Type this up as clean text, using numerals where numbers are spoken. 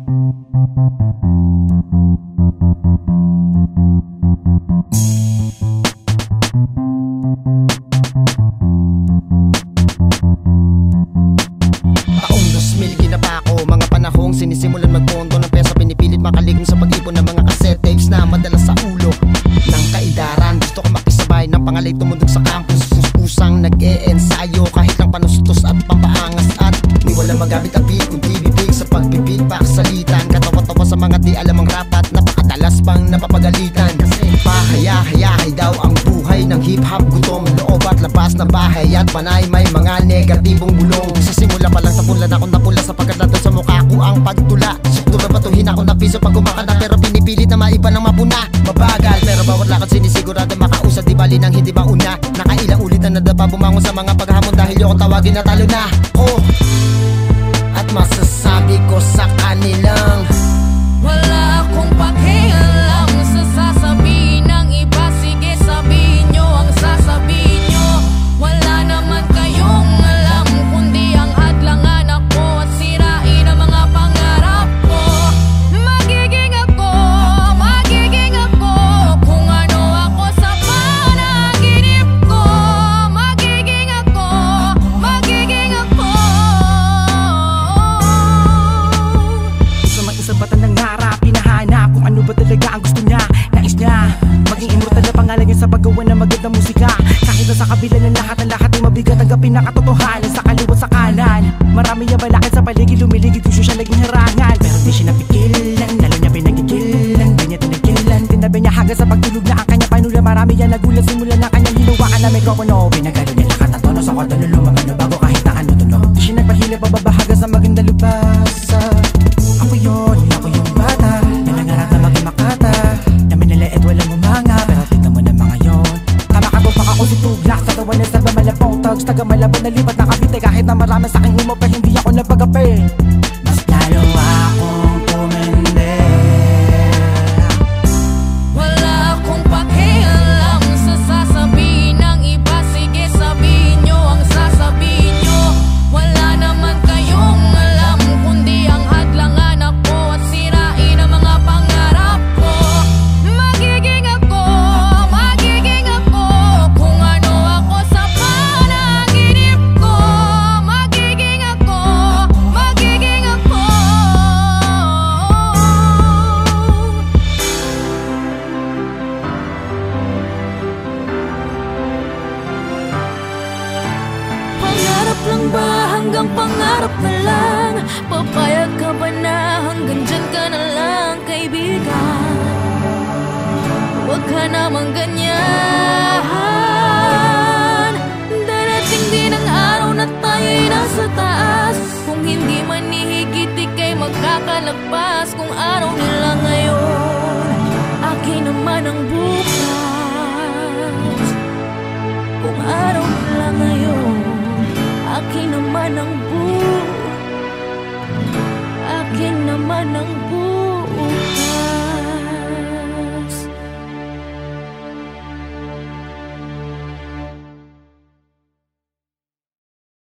Taong 2000 ginapa ko, mga panahong sinisimulan magpondo ng pesa, pinipilit makaligom sa pag-ipon ng mga cassette tapes na madalas sa ulo ng kaidaran. Gusto ko makisabay ng pangalay tumundog sa campus, pusang nag-e-ensayo kahit lang panustos at pampaangas, at di wala magamit ang beat kundi bibig sa pag-beatback salitan. Katawa-tawa sa mga di alam ang rapat, napakadalas pang napapagalitan. Kasi pahaya-hayahay daw ang buhay ng hip-hop, gutom loob at labas na bahay at panay may mga negatibong bulong. Sa simula pa lang tapulan ako napula sapagkat nandun sa mukha ko ang pagtula. Suktulan patuhin ako na piso pag kumakanta, pero pinipilit na maiba ng mapuna. Mabagal pero bawat lakad sinisigurado makausad, di bali nang hindi mauna. Nakailang ulit na nadapa bumangon sa mga paghamon dahil yung tawagin na talo na. Oh, at masasabi ko sa kanilang wala akong pakialam sa sasabihin ng iba. Sige sabihin nyo ang sasabihin nyo. Wala naman kayong alam kundi ang hadlangan ako at sirain ang mga pangarap ko. Magiging ako kung ano ako sa panaginip ko. Magiging ako Sa mga isang bata nangarap, hinahanap kung ano ba talaga ang gusto niya. Nais niya maging immortal na pangalan niya sa paggawa ng magandang musika. Kahit na sa kabila ng lahat ay mabigat ang pinakatotohanan sa kaliwat sa kanan. Marami niya balakid sa paligid, lumiligid, gusto siya naging harangan. Pero di siya napigilan, lalo niya pinagigilan. Di niya tinagilan, tinabi niya hanggang sa pagtulog na ang kanya panula. Marami niya nagulat simula na kanyang hinawakan na mikropono. Pinagalo niya lahat at tono sa kotono, lumamano bago kahit na ano tunog. Di siya nagpahilip pababahaga sa maganda lubasa. Ako yung bata na nangarap na maging makata, na minaliit walang umanga, pero tignan mo na mga yon. Kamakatumpak ako si Tuglak, sa gawa na sarba malabong tugs, taga malabon na lipat na kabite. Kahit na marami sa aking umo pa hindi ako napagapi. Mas lalo akong tumindi. Wala akong pakialam sa sasabihin ng iba. Sige sabihin nyo ang sasabihin nyo. Wala naman kayong alam kundi ang hadlangan ako at sirain ang mga pangarap ko. Magiging ako kung ano ako sa panaginip ko. Magiging ako Pangarap lang ba hanggang pangarap na lang? Papayag ka ba na hanggang dyan ka na lang, kaibigan? Huwag ka naman ganyan. Darating din ang araw na tayo'y nasa taas. Kung hindi man ihigit, ika'y magkakalagpas. Kung araw nila ngayon, akin naman ang bukas. Kung araw nila ngayon, akin naman ang bukas. Akin naman ang